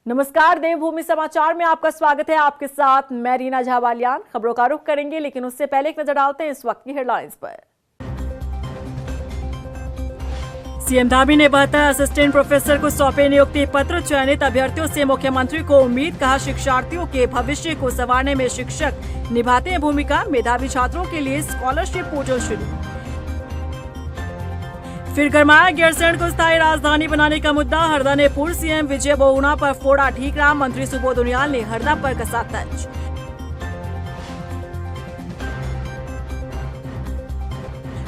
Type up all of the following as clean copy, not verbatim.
नमस्कार, देवभूमि समाचार में आपका स्वागत है। आपके साथ मैं रीना झावालियान। खबरों का रुख करेंगे, लेकिन उससे पहले एक नजर डालते हैं इस वक्त की हेडलाइंस पर। सीएम धामी ने 72 असिस्टेंट प्रोफेसर को सौंपे नियुक्ति पत्र। चयनित अभ्यर्थियों से मुख्यमंत्री को उम्मीद, कहा शिक्षार्थियों के भविष्य को संवारने में शिक्षक निभाते हैं भूमिका। मेधावी छात्रों के लिए स्कॉलरशिप पोर्टल शुरू। फिर गरमाया गैरसैंण को स्थायी राजधानी बनाने का मुद्दा। हरदा ने पूर्व सीएम विजय बहुगुणा पर फोड़ा ठीकरा। मंत्री सुबोध उनियाल ने हरदा पर कसा तंज।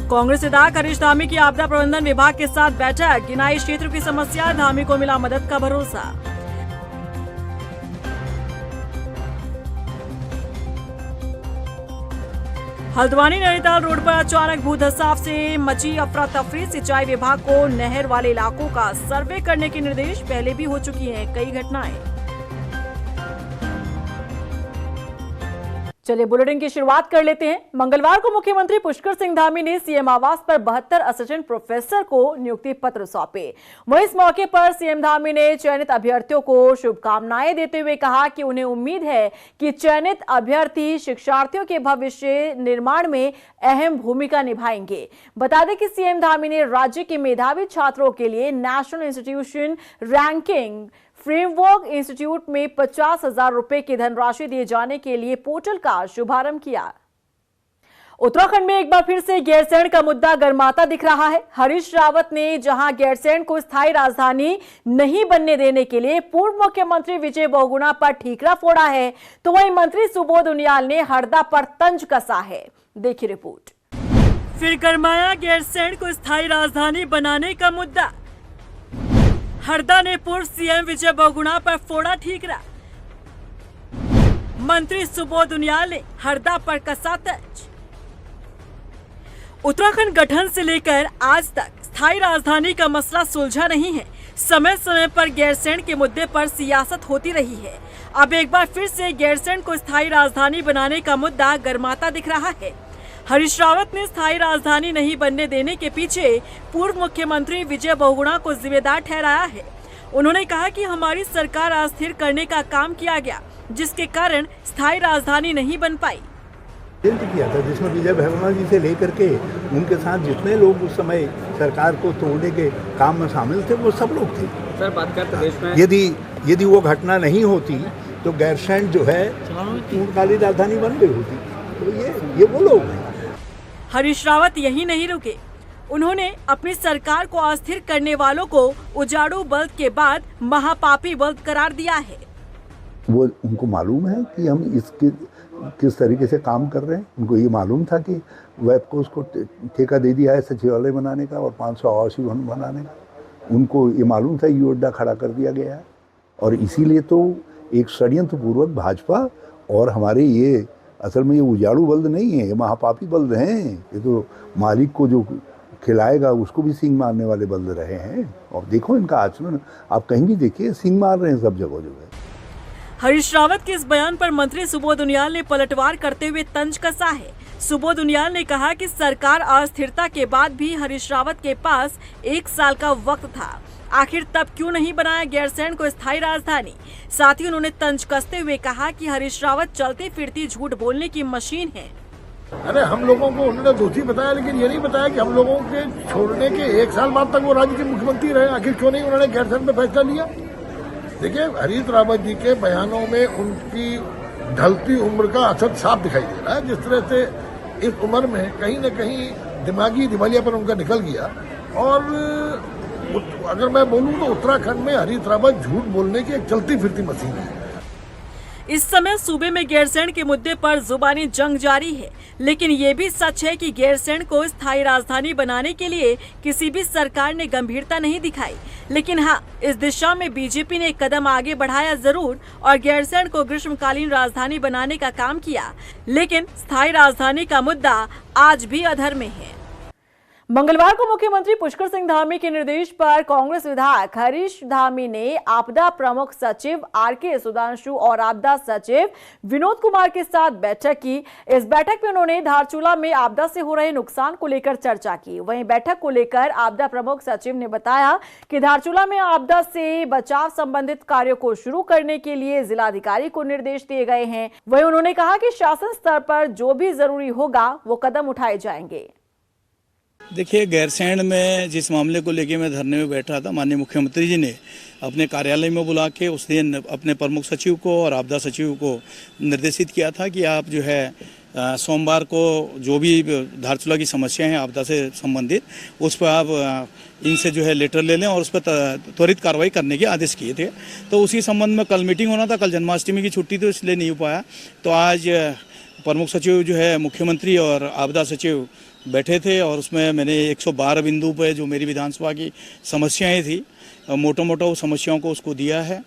कांग्रेस विधायक हरीश धामी की आपदा प्रबंधन विभाग के साथ बैठक। गिनाई क्षेत्र की समस्या, धामी को मिला मदद का भरोसा। हल्द्वानी नैनीताल रोड पर अचानक भूधसाव से मची अफरा तफरी। सिंचाई विभाग को नहर वाले इलाकों का सर्वे करने के निर्देश। पहले भी हो चुकी हैं कई घटनाएं। चलिए बुलेटिन की शुरुआत कर लेते हैं। मंगलवार को मुख्यमंत्री पुष्कर सिंह धामी ने सीएम आवास पर 72 असिस्टेंट प्रोफेसर को नियुक्ति पत्र सौंपे। वहीं इस मौके पर सीएम धामी ने चयनित अभ्यर्थियों को शुभकामनाएं देते हुए कहा कि उन्हें उम्मीद है कि चयनित अभ्यर्थी शिक्षार्थियों के भविष्य निर्माण में अहम भूमिका निभाएंगे। बता दें कि सीएम धामी ने राज्य के मेधावी छात्रों के लिए national institution ranking framework institute में 50,000 रुपए की धनराशि दिए जाने के लिए पोर्टल का शुभारंभ किया। उत्तराखंड में एक बार फिर से गैरसैंण का मुद्दा गर्माता दिख रहा है। हरीश रावत ने जहां गैरसैंण को स्थायी राजधानी नहीं बनने देने के लिए पूर्व मुख्यमंत्री विजय बहुगुणा पर ठीकरा फोड़ा है, तो वहीं मंत्री सुबोध उनियाल ने हरदा पर तंज कसा है। देखिए रिपोर्ट। फिर गरमाया गैरसैंण को स्थायी राजधानी बनाने का मुद्दा। हरदा ने पूर्व सीएम विजय बहुगुणा पर फोड़ा ठीकरा। मंत्री सुबोध उनियाल ने हरदा पर कसा तंज। उत्तराखंड गठन से लेकर आज तक स्थायी राजधानी का मसला सुलझा नहीं है। समय समय पर गैरसैंण के मुद्दे पर सियासत होती रही है। अब एक बार फिर से गैरसैंण को स्थायी राजधानी बनाने का मुद्दा गर्माता दिख रहा है। हरीश रावत ने स्थायी राजधानी नहीं बनने देने के पीछे पूर्व मुख्यमंत्री विजय बहुगुणा को जिम्मेदार ठहराया है। उन्होंने कहा कि हमारी सरकार अस्थिर करने का काम किया गया, जिसके कारण स्थायी राजधानी नहीं बन पाई। किया था जिसमें विजय बहुगुणा जी से लेकर के उनके साथ जितने लोग उस समय सरकार को तोड़ने के काम में शामिल थे, वो सब लोग थे। सर, बात करते देश में यदि वो घटना नहीं होती तो गैरसैंण जो है पूर्णकालीन राजधानी बन गई होती। तो ये वो लोग हैं। हरीश रावत यही नहीं रुके। उन्होंने अपनी सरकार को अस्थिर करने वालों को उजाड़ू बल्द के बाद महापापी बल्द करार दिया है। वो उनको मालूम है कि हम किस तरीके से काम कर रहे हैं। उनको ये मालूम था कि वेबकोस को ठेका दे दिया है सचिवालय बनाने का और 500 आवासीय भवन बनाने का। उनको ये मालूम था ये अड्डा खड़ा कर दिया गया है, और इसीलिए तो एक षड्यंत्र पूर्वक भाजपा और हमारे ये असल में ये उजाड़ू बल्द नहीं है, ये महापापी बल्द हैं। ये तो मालिक को जो खिलाएगा उसको भी सींग मारने वाले बल्द रहे हैं। और देखो इनका आचरण, आप कहीं भी देखिए, सींग मार रहे हैं सब जगह जगह। हरीश रावत के इस बयान पर मंत्री सुबोध उनियाल ने पलटवार करते हुए तंज कसा है। सुबोध उनियाल ने कहा कि सरकार अस्थिरता के बाद भी हरीश रावत के पास 1 साल का वक्त था, आखिर तब क्यों नहीं बनाया गैरसैंण को स्थायी राजधानी। साथ ही उन्होंने तंज कसते हुए कहा कि हरीश रावत चलती फिरती झूठ बोलने की मशीन है। अरे हम लोगों को उन्होंने दोषी बताया, लेकिन ये नहीं बताया कि हम लोगों के छोड़ने के 1 साल बाद तक वो राज्य के मुख्यमंत्री रहे। आखिर क्यों नहीं उन्होंने गैरसैंण पे फैसला लिया। देखिए, हरीश रावत जी के बयानों में उनकी ढलती उम्र का असर साफ दिखाई दे रहा है। जिस तरह से इस उम्र में कहीं न कहीं दिमागी दिवालियापन उनका निकल गया। और अगर मैं बोलूं तो उत्तराखंड में हरीश रावत झूठ बोलने की एक चलती फिरती मशीन है। इस समय सूबे में गैरसैंण के मुद्दे पर जुबानी जंग जारी है, लेकिन ये भी सच है कि गैरसैंण को स्थायी राजधानी बनाने के लिए किसी भी सरकार ने गंभीरता नहीं दिखाई। लेकिन हाँ, इस दिशा में बीजेपी ने एक कदम आगे बढ़ाया जरूर और गैरसैंण को ग्रीष्मकालीन राजधानी बनाने का काम किया, लेकिन स्थायी राजधानी का मुद्दा आज भी अधर में है। मंगलवार को मुख्यमंत्री पुष्कर सिंह धामी के निर्देश पर कांग्रेस विधायक हरीश धामी ने आपदा प्रमुख सचिव आरके सुधांशु और आपदा सचिव विनोद कुमार के साथ बैठक की। इस बैठक में उन्होंने धारचूला में आपदा से हो रहे नुकसान को लेकर चर्चा की। वहीं बैठक को लेकर आपदा प्रमुख सचिव ने बताया कि धारचूला में आपदा से बचाव संबंधित कार्यों को शुरू करने के लिए जिलाधिकारी को निर्देश दिए गए हैं। वहीं उन्होंने कहा कि शासन स्तर पर जो भी जरूरी होगा वो कदम उठाए जाएंगे। देखिए, गैरसैंण में जिस मामले को लेके मैं धरने में बैठा था, माननीय मुख्यमंत्री जी ने अपने कार्यालय में बुला के उस दिन अपने प्रमुख सचिव को और आपदा सचिव को निर्देशित किया था कि आप जो है सोमवार को जो भी धारचूला की समस्या है आपदा से संबंधित, उस पर आप इनसे जो है लेटर ले लें और उस पर त्वरित कार्रवाई करने के आदेश किए थे। तो उसी संबंध में कल मीटिंग होना था। कल जन्माष्टमी की छुट्टी थी, इसलिए नहीं हो पाया। तो आज प्रमुख सचिव जो है मुख्यमंत्री और आपदा सचिव बैठे थे और उसमें मैंने 112 बिंदु पे जो मेरी विधानसभा की समस्याएं थी, मोटा समस्याओं को उसको दिया है।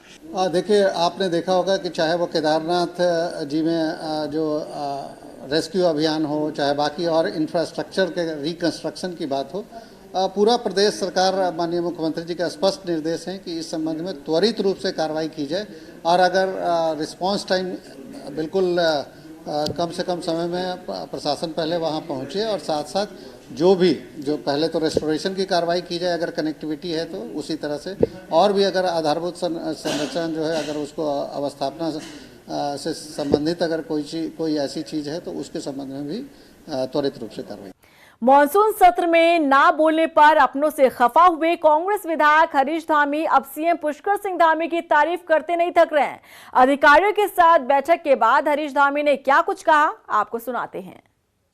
देखिए, आपने देखा होगा कि चाहे वो केदारनाथ जी में जो रेस्क्यू अभियान हो, चाहे बाकी और इंफ्रास्ट्रक्चर के रिकंस्ट्रक्शन की बात हो, पूरा प्रदेश सरकार माननीय मुख्यमंत्री जी का स्पष्ट निर्देश है कि इस संबंध में त्वरित रूप से कार्रवाई की जाए और अगर रिस्पांस टाइम बिल्कुल कम से कम समय में प्रशासन पहले वहां पहुंचे और साथ साथ जो पहले तो रेस्टोरेशन की कार्रवाई की जाए, अगर कनेक्टिविटी है तो उसी तरह से, और भी अगर आधारभूत संरचना जो है अगर उसको अवस्थापना से संबंधित अगर कोई ऐसी चीज़ है तो उसके संबंध में भी त्वरित रूप से कार्रवाई। मॉनसून सत्र में ना बोलने पर अपनों से खफा हुए कांग्रेस विधायक हरीश धामी अब सीएम पुष्कर सिंह धामी की तारीफ करते नहीं थक रहे हैं। अधिकारियों के साथ बैठक के बाद हरीश धामी ने क्या कुछ कहा, आपको सुनाते हैं।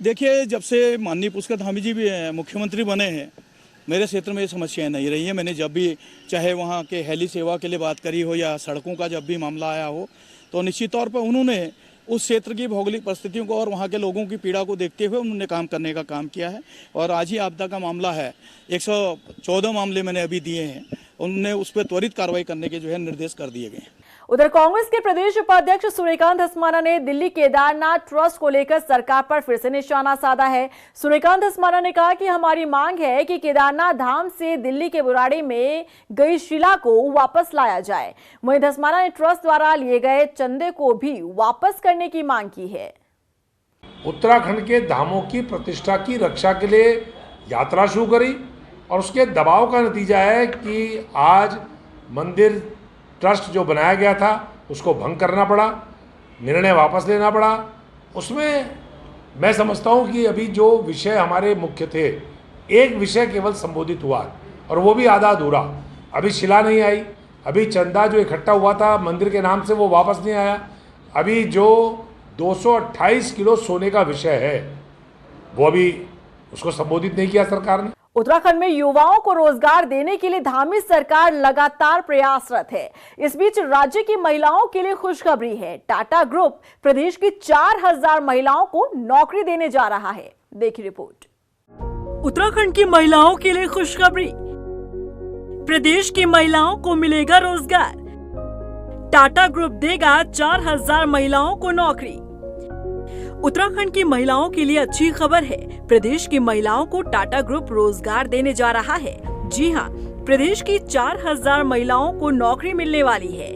देखिए, जब से माननीय पुष्कर धामी जी भी मुख्यमंत्री बने हैं, मेरे क्षेत्र में ये समस्याएं नहीं रही हैं। मैंने जब भी चाहे वहाँ के हेली सेवा के लिए बात करी हो या सड़कों का जब भी मामला आया हो, तो निश्चित तौर पर उन्होंने उस क्षेत्र की भौगोलिक परिस्थितियों को और वहाँ के लोगों की पीड़ा को देखते हुए उन्होंने काम करने का काम किया है। और आज ही आपदा का मामला है, 114 मामले मैंने अभी दिए हैं, उन्होंने उस पर त्वरित कार्रवाई करने के जो है निर्देश कर दिए गए हैं। उधर कांग्रेस के प्रदेश उपाध्यक्ष सूर्यकांत धस्माना ने दिल्ली केदारनाथ ट्रस्ट को लेकर सरकार पर फिर से निशाना साधा है। सूर्यकांत धस्माना ने कहा कि हमारी मांग है कि केदारनाथ धाम से दिल्ली के बुराड़ी में गई शिला को वापस लाया जाए। वहीं धस्माना ने ट्रस्ट द्वारा लिए गए चंदे को भी वापस करने की मांग की है। उत्तराखंड के धामों की प्रतिष्ठा की रक्षा के लिए यात्रा शुरू करी और उसके दबाव का नतीजा है कि आज मंदिर ट्रस्ट जो बनाया गया था उसको भंग करना पड़ा, निर्णय वापस लेना पड़ा। उसमें मैं समझता हूँ कि अभी जो विषय हमारे मुख्य थे, एक विषय केवल संबोधित हुआ और वो भी आधा अधूरा। अभी शिला नहीं आई, अभी चंदा जो इकट्ठा हुआ था मंदिर के नाम से वो वापस नहीं आया। अभी जो 228 किलो सोने का विषय है वो अभी उसको संबोधित नहीं किया सरकार ने। उत्तराखंड में युवाओं को रोजगार देने के लिए धामी सरकार लगातार प्रयासरत है। इस बीच राज्य की महिलाओं के लिए खुशखबरी है। टाटा ग्रुप प्रदेश की 4000 महिलाओं को नौकरी देने जा रहा है। देखिए रिपोर्ट। उत्तराखंड की महिलाओं के लिए खुशखबरी, प्रदेश की महिलाओं को मिलेगा रोजगार। टाटा ग्रुप देगा 4000 महिलाओं को नौकरी। उत्तराखंड की महिलाओं के लिए अच्छी खबर है। प्रदेश की महिलाओं को टाटा ग्रुप रोजगार देने जा रहा है। जी हां, प्रदेश की 4000 महिलाओं को नौकरी मिलने वाली है।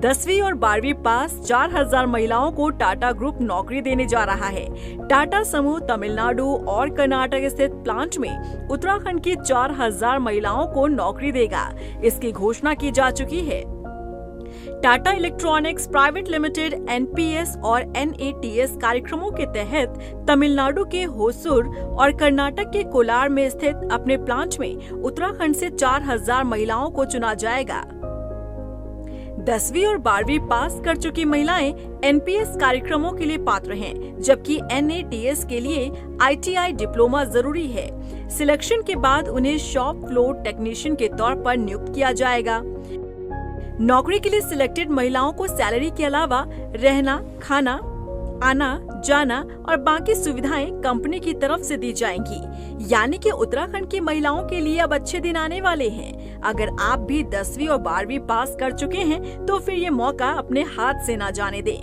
10वीं और 12वीं पास 4000 महिलाओं को टाटा ग्रुप नौकरी देने जा रहा है। टाटा समूह तमिलनाडु और कर्नाटक स्थित प्लांट में उत्तराखंड की 4000 महिलाओं को नौकरी देगा। इसकी घोषणा की जा चुकी है। Tata electronics private limited NPS और NATS कार्यक्रमों के तहत तमिलनाडु के होसुर और कर्नाटक के कोलार में स्थित अपने प्लांट में उत्तराखंड से 4000 महिलाओं को चुना जाएगा। 10वीं और 12वीं पास कर चुकी महिलाएं NPS कार्यक्रमों के लिए पात्र हैं, जबकि NATS के लिए ITI डिप्लोमा जरूरी है। सिलेक्शन के बाद उन्हें शॉप फ्लोर टेक्नीशियन के तौर पर नियुक्त किया जाएगा। नौकरी के लिए सिलेक्टेड महिलाओं को सैलरी के अलावा रहना, खाना, आना जाना और बाकी सुविधाएं कंपनी की तरफ से दी जाएंगी। यानी कि उत्तराखंड की महिलाओं के लिए अब अच्छे दिन आने वाले हैं। अगर आप भी 10वीं और 12वीं पास कर चुके हैं तो फिर ये मौका अपने हाथ से ना जाने दें।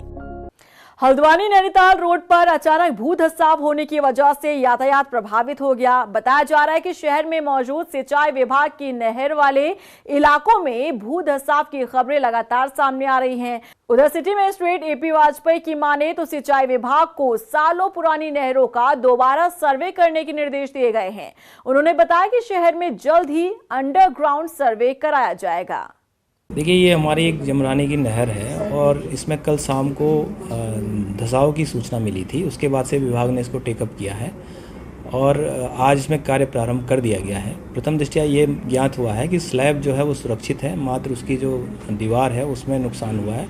हल्द्वानी नैनीताल रोड पर अचानक भू धंसाव होने की वजह से यातायात प्रभावित हो गया। बताया जा रहा है कि शहर में मौजूद सिंचाई विभाग की नहर वाले इलाकों में भू धंसाव की खबरें लगातार सामने आ रही हैं। उधर सिटी मजिस्ट्रेट एपी वाजपेयी की माने तो सिंचाई विभाग को सालों पुरानी नहरों का दोबारा सर्वे करने के निर्देश दिए गए हैं। उन्होंने बताया कि शहर में जल्द ही अंडरग्राउंड सर्वे कराया जाएगा। देखिए, ये हमारी एक जमरानी की नहर है और इसमें कल शाम को धंसाव की सूचना मिली थी। उसके बाद से विभाग ने इसको टेकअप किया है और आज इसमें कार्य प्रारंभ कर दिया गया है। प्रथम दृष्टया ये ज्ञात हुआ है कि स्लैब जो है वो सुरक्षित है, मात्र उसकी जो दीवार है उसमें नुकसान हुआ है।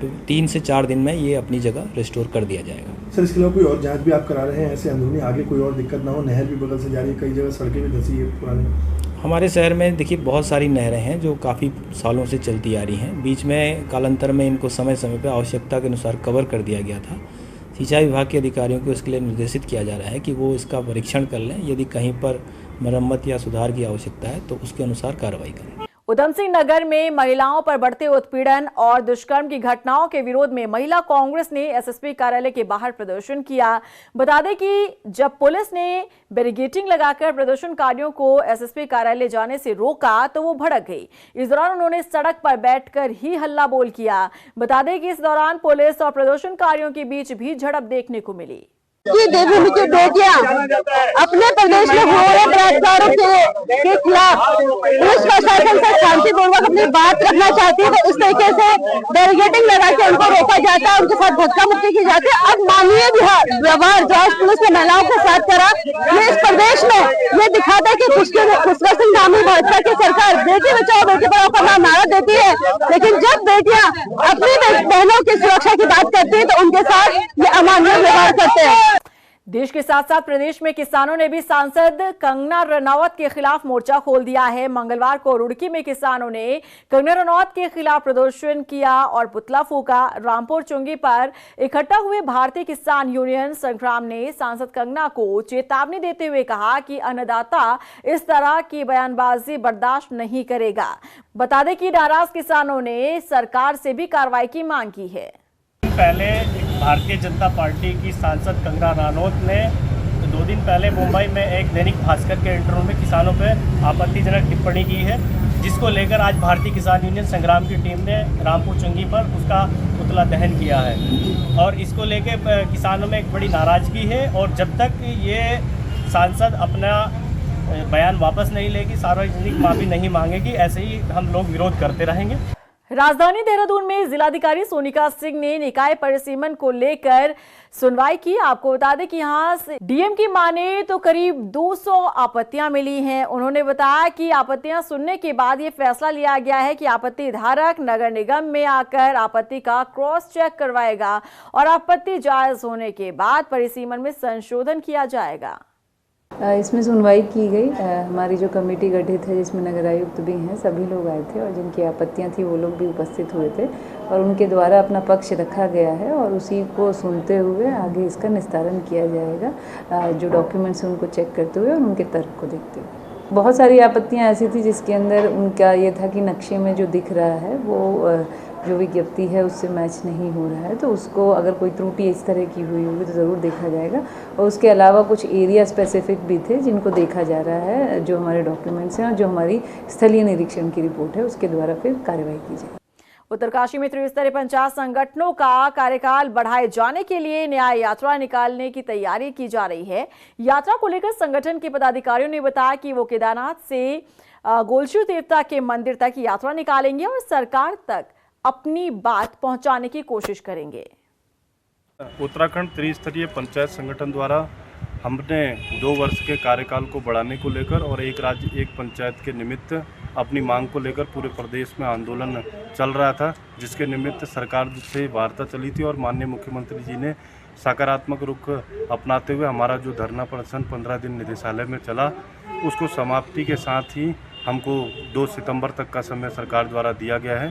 तो 3 से 4 दिन में ये अपनी जगह रिस्टोर कर दिया जाएगा। सर, इसके अलावा कोई और जांच भी आप करा रहे हैं ऐसे अंदरूनी, आगे कोई और दिक्कत ना हो? नहर भी बगल से जा रही है, कई जगह सड़कें भी धंसी है पुरानी। हमारे शहर में देखिए बहुत सारी नहरें हैं जो काफ़ी सालों से चलती आ रही हैं। बीच में कालांतर में इनको समय समय पर आवश्यकता के अनुसार कवर कर दिया गया था। सिंचाई विभाग के अधिकारियों को इसके लिए निर्देशित किया जा रहा है कि वो इसका परीक्षण कर लें। यदि कहीं पर मरम्मत या सुधार की आवश्यकता है तो उसके अनुसार कार्रवाई करें। उधम सिंह नगर में महिलाओं पर बढ़ते उत्पीड़न और दुष्कर्म की घटनाओं के विरोध में महिला कांग्रेस ने एसएसपी कार्यालय के बाहर प्रदर्शन किया। बता दें कि जब पुलिस ने बैरिकेडिंग लगाकर प्रदर्शनकारियों को एसएसपी कार्यालय जाने से रोका तो वो भड़क गई। इस दौरान उन्होंने सड़क पर बैठकर ही हल्ला बोल किया। बता दें कि इस दौरान पुलिस और प्रदर्शनकारियों के बीच भी झड़प देखने को मिली। की देवभूमि की बेटियां अपने प्रदेश में हो रहे बलात्कारों के खिलाफ पुलिस प्रशासन से शांतिपूर्वक अपनी बात रखना चाहती है, तो इस तरीके से बैरिकेडिंग लगा के उनको रोका जाता है, उनके साथ धक्का मुक्की की जाती है। अब मानवीय व्यवहार जो आज पुलिस ने महिलाओं के साथ करा, ये इस प्रदेश में ये दिखाता है कि पुष्कर सिंह धामी भाजपा की सरकार बेटी बचाओ बेटी पढ़ाओ का नारा देती है, लेकिन जब बेटियां अपनी बहनों की सुरक्षा की बात करती है तो उनके साथ ये अमानवीय व्यवहार करते हैं। देश के साथ साथ प्रदेश में किसानों ने भी सांसद कंगना रनौत के खिलाफ मोर्चा खोल दिया है। मंगलवार को रुड़की में किसानों ने कंगना रनौत के खिलाफ प्रदर्शन किया और पुतला फूंका। रामपुर चुंगी पर इकट्ठा हुए भारतीय किसान यूनियन संग्राम ने सांसद कंगना को चेतावनी देते हुए कहा कि अन्नदाता इस तरह की बयानबाजी बर्दाश्त नहीं करेगा। बता दें कि नाराज किसानों ने सरकार से भी कार्रवाई की मांग की है। पहले भारतीय जनता पार्टी की सांसद कंगना रनौत ने 2 दिन पहले मुंबई में एक दैनिक भास्कर के इंटरव्यू में किसानों पर आपत्तिजनक टिप्पणी की है, जिसको लेकर आज भारतीय किसान यूनियन संग्राम की टीम ने रामपुर चुंगी पर उसका पुतला दहन किया है और इसको लेकर किसानों में एक बड़ी नाराजगी है। और जब तक ये सांसद अपना बयान वापस नहीं लेगी, सार्वजनिक माफी नहीं मांगेगी, ऐसे ही हम लोग विरोध करते रहेंगे। राजधानी देहरादून में जिलाधिकारी सोनिका सिंह ने निकाय परिसीमन को लेकर सुनवाई की। आपको बता दें कि यहां से डीएम की माने तो करीब 200 आपत्तियां मिली हैं। उन्होंने बताया कि आपत्तियां सुनने के बाद ये फैसला लिया गया है कि आपत्ति धारक नगर निगम में आकर आपत्ति का क्रॉस चेक करवाएगा और आपत्ति जायज होने के बाद परिसीमन में संशोधन किया जाएगा। इसमें सुनवाई की गई। हमारी जो कमेटी गठित है जिसमें नगर आयुक्त भी हैं, सभी लोग आए थे और जिनकी आपत्तियां थी वो लोग भी उपस्थित हुए थे और उनके द्वारा अपना पक्ष रखा गया है और उसी को सुनते हुए आगे इसका निस्तारण किया जाएगा, जो डॉक्यूमेंट्स हैं उनको चेक करते हुए और उनके तर्क को देखते हुए। बहुत सारी आपत्तियां ऐसी थी जिसके अंदर उनका ये था कि नक्शे में जो दिख रहा है वो जो विज्ञप्ति है उससे मैच नहीं हो रहा है, तो उसको अगर कोई त्रुटि इस तरह की हुई होगी तो ज़रूर देखा जाएगा। और उसके अलावा कुछ एरिया स्पेसिफिक भी थे जिनको देखा जा रहा है, जो हमारे डॉक्यूमेंट्स हैं और जो हमारी स्थलीय निरीक्षण की रिपोर्ट है उसके द्वारा फिर कार्रवाई की जाएगी। उत्तरकाशी में त्रिस्तरीय पंचायत संगठनों का कार्यकाल बढ़ाए जाने के लिए न्याय यात्रा निकालने की तैयारी की जा रही है। यात्रा को लेकर संगठन के पदाधिकारियों ने बताया कि वो केदारनाथ से गोलशू देवता के मंदिर तक यात्रा निकालेंगे और सरकार तक अपनी बात पहुंचाने की कोशिश करेंगे। उत्तराखंड त्रिस्तरीय पंचायत संगठन द्वारा हमने 2 वर्ष के कार्यकाल को बढ़ाने को लेकर और एक राज्य एक पंचायत के निमित्त अपनी मांग को लेकर पूरे प्रदेश में आंदोलन चल रहा था, जिसके निमित्त सरकार से वार्ता चली थी और माननीय मुख्यमंत्री जी ने सकारात्मक रुख अपनाते हुए हमारा जो धरना प्रदर्शन 15 दिन निदेशालय में चला, उसको समाप्ति के साथ ही हमको 2 सितंबर तक का समय सरकार द्वारा दिया गया है।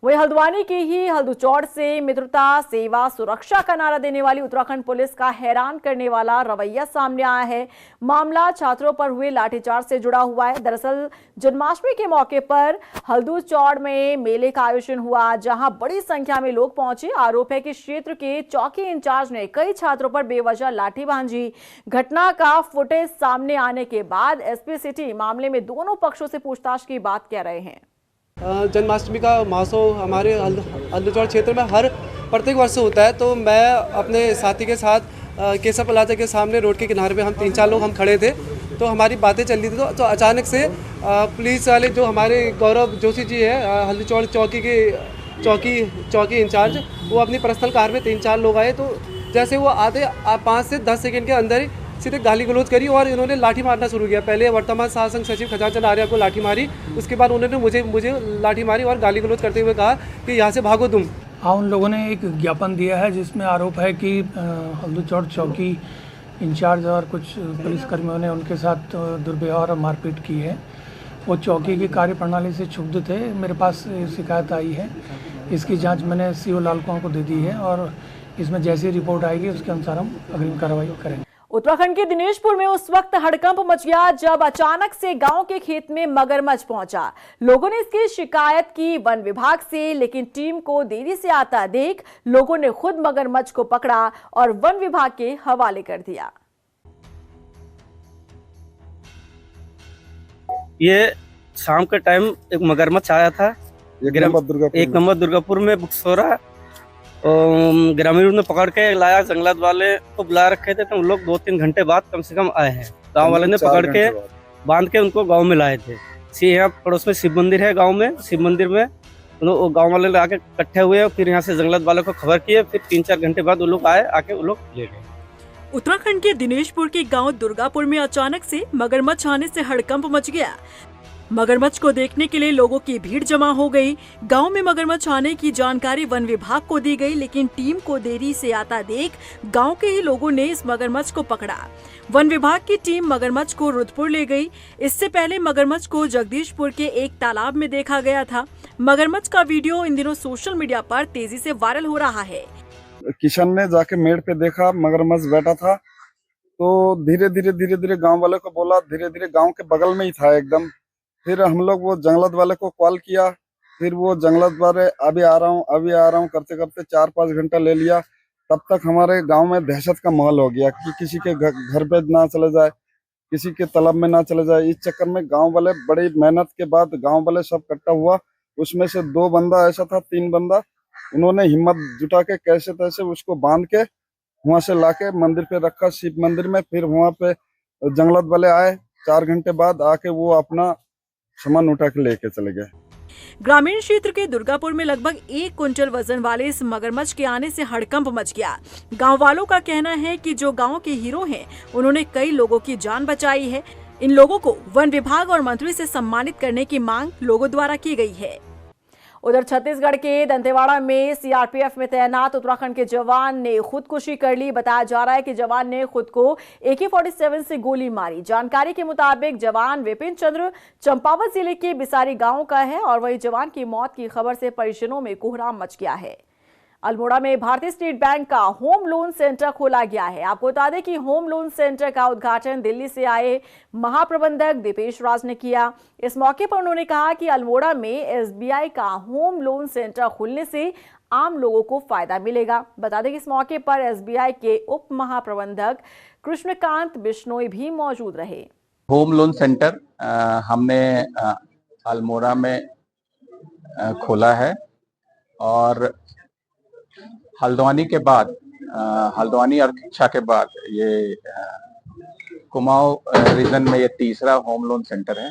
वही हल्द्वानी की ही हल्दूचौड़ से मित्रता सेवा सुरक्षा का नारा देने वाली उत्तराखंड पुलिस का हैरान करने वाला रवैया सामने आया है। मामला छात्रों पर हुए लाठीचार्ज से जुड़ा हुआ है। दरअसल जन्माष्टमी के मौके पर हल्दूचौड़ में मेले का आयोजन हुआ, जहां बड़ी संख्या में लोग पहुंचे। आरोप है कि क्षेत्र के चौकी इंचार्ज ने कई छात्रों पर बेवजह लाठी भांजी। घटना का फुटेज सामने आने के बाद एसपी सिटी मामले में दोनों पक्षों से पूछताछ की बात कह रहे हैं। जन्माष्टमी का महोत्सव हमारे हल्दूचौड़ क्षेत्र में हर प्रत्येक वर्ष होता है। तो मैं अपने साथी के साथ केसर प्लाजा के सामने रोड के किनारे पे हम 3-4 लोग हम खड़े थे, तो हमारी बातें चल रही थी। तो अचानक से पुलिस वाले जो हमारे गौरव जोशी जी है, हल्दूचौड़ चौकी के चौकी इंचार्ज, वो अपनी पर्सनल कार में 3-4 लोग आए। तो जैसे वो आते 5 से 10 सेकंड के अंदर ही सीधे गाली गलौज करी और इन्होंने लाठी मारना शुरू किया। पहले वर्तमान शासन सचिव खजांचन आर्या को लाठी मारी, उसके बाद उन्होंने मुझे लाठी मारी और गाली गलौज करते हुए कहा कि यहाँ से भागो तुम। हाँ, उन लोगों ने एक ज्ञापन दिया है जिसमें आरोप है कि हल्दूचौड़ चौकी इंचार्ज और कुछ पुलिसकर्मियों ने उनके साथ दुर्व्यवहार और मारपीट की है। वो चौकी की कार्यप्रणाली से क्षुब्ध थे। मेरे पास शिकायत आई है, इसकी जांच मैंने सीओ लालकुआं को दे दी है और इसमें जैसी रिपोर्ट आएगी उसके अनुसार हम अग्रिम कार्रवाई करेंगे। उत्तराखंड के दिनेशपुर में उस वक्त हड़कंप मच गया जब अचानक से गांव के खेत में मगरमच्छ पहुंचा। लोगों ने इसकी शिकायत की वन विभाग से, लेकिन टीम को देरी से आता देख लोगों ने खुद मगरमच्छ को पकड़ा और वन विभाग के हवाले कर दिया। ये शाम के टाइम एक मगरमच्छ आया था, एक नंबर दुर्गापुर में बुकसोरा। ग्रामीणों ने पकड़ के लाया, जंगलात वाले को बुला रखे थे, तो उन लोग 2-3 घंटे बाद कम से कम आए हैं। गांव वाले ने पकड़ के बांध के उनको गांव में लाए थे। यहाँ पड़ोस में शिव मंदिर है, गांव में शिव मंदिर में गांव वाले आके इकट्ठे हुए, फिर यहाँ से जंगलात वाले को खबर किए, फिर 3-4 घंटे बाद वो लोग आए, आके वो लोग ले गए। उत्तराखंड के दिनेशपुर के गांव दुर्गापुर में अचानक से मगरमच्छ आने से हड़कंप मच गया। मगरमच्छ को देखने के लिए लोगों की भीड़ जमा हो गई। गांव में मगरमच्छ आने की जानकारी वन विभाग को दी गई, लेकिन टीम को देरी से आता देख गांव के ही लोगों ने इस मगरमच्छ को पकड़ा। वन विभाग की टीम मगरमच्छ को रुद्रपुर ले गई। इससे पहले मगरमच्छ को जगदीशपुर के एक तालाब में देखा गया था। मगरमच्छ का वीडियो इन दिनों सोशल मीडिया पर तेजी से वायरल हो रहा है। किशन ने जाके मेड़ पे देखा, मगरमच्छ बैठा था, तो धीरे धीरे गांव वाले को बोला, धीरे धीरे गांव के बगल में ही था एकदम। फिर हम लोग वो जंगलात वाले को कॉल किया, फिर वो जंगलात वाले अभी आ रहा हूँ करते करते 4-5 घंटा ले लिया। तब तक हमारे गांव में दहशत का माहौल हो गया कि किसी के घर पे ना चले जाए, किसी के तालाब में ना चले जाए। इस चक्कर में गांव वाले बड़ी मेहनत के बाद गांव वाले सब इकट्ठा हुआ। उसमें से 2 बंदा ऐसा था, 3 बंदा, उन्होंने हिम्मत जुटा के कैसे तैसे उसको बांध के वहां से लाके मंदिर पे रखा, शिव मंदिर में। फिर वहां पे जंगलात वाले आए, 4 घंटे बाद आके वो अपना सामान उठा के लेके चले गए। ग्रामीण क्षेत्र के दुर्गापुर में लगभग 1 क्विंटल वजन वाले इस मगरमच्छ के आने से हड़कंप मच गया। गांव वालों का कहना है कि जो गांव के हीरो हैं, उन्होंने कई लोगों की जान बचाई है। इन लोगों को वन विभाग और मंत्री से सम्मानित करने की मांग लोगों द्वारा की गई है। उधर छत्तीसगढ़ के दंतेवाड़ा में सीआरपीएफ में तैनात उत्तराखंड के जवान ने खुदकुशी कर ली। बताया जा रहा है कि जवान ने खुद को AK-47 से गोली मारी। जानकारी के मुताबिक जवान विपिन चंद्र चंपावत जिले के बिसारी गांव का है और वही जवान की मौत की खबर से परिजनों में कोहराम मच गया है। अल्मोड़ा में भारतीय स्टेट बैंक का होम लोन सेंटर खोला गया है। आपको बता दें कि होम लोन सेंटर का उद्घाटन दिल्ली से आए महाप्रबंधक दीपेश राज ने किया। इस मौके पर उन्होंने कहा कि अल्मोड़ा में SBI का होम लोन सेंटर खुलने से आम लोगों को फायदा मिलेगा। बता दें कि इस मौके पर SBI के उप महाप्रबंधक कृष्णकांत बिश्नोई भी मौजूद रहे। होम लोन सेंटर हमने अल्मोड़ा में खोला है और हल्द्वानी के बाद, हल्द्वानी और किच्छा के बाद ये कुमाऊं रीजन में ये तीसरा होम लोन सेंटर है।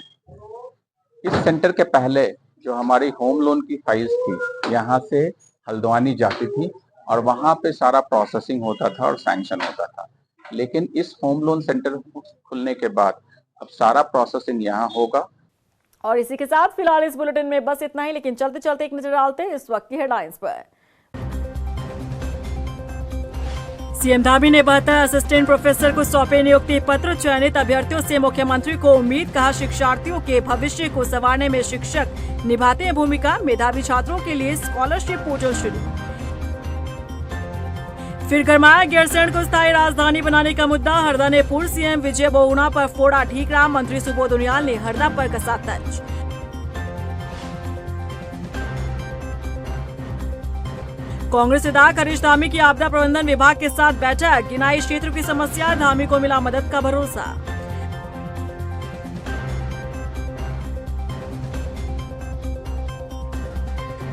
इस सेंटर के पहले जो हमारी होम लोन की फाइल्स थी, यहाँ से हल्द्वानी जाती थी और वहाँ पे सारा प्रोसेसिंग होता था और सैंक्शन होता था। लेकिन इस होम लोन सेंटर खुलने के बाद अब सारा प्रोसेसिंग यहाँ होगा। और इसी के साथ फिलहाल इस बुलेटिन में बस इतना ही, लेकिन चलते चलते एक नजर डालते हैं इस वक्त की हेडलाइंस पर। सीएम धामी ने 72 असिस्टेंट प्रोफेसर को सौंपे नियुक्ति पत्र। चयनित अभ्यर्थियों से मुख्यमंत्री को उम्मीद, कहा शिक्षार्थियों के भविष्य को संवारने में शिक्षक निभाते हैं भूमिका। मेधावी छात्रों के लिए स्कॉलरशिप पोर्टल शुरू। फिर गरमाया गैरसैंण को स्थायी राजधानी बनाने का मुद्दा। हरदा ने पूर्व सीएम विजय बहुगुणा पर फोड़ा ठीकरा। मंत्री सुबोध उनियाल ने हरदा पर कसा तंज। कांग्रेस विधायक हरीश धामी की आपदा प्रबंधन विभाग के साथ बैठक। गिनाई क्षेत्र की समस्या, धामी को मिला मदद का भरोसा।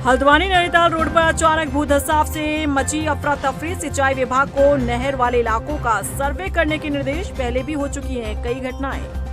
हल्द्वानी नैनीताल रोड पर अचानक भूधसाव से मची अफरा तफरी। सिंचाई विभाग को नहर वाले इलाकों का सर्वे करने के निर्देश। पहले भी हो चुकी हैं कई घटनाएं।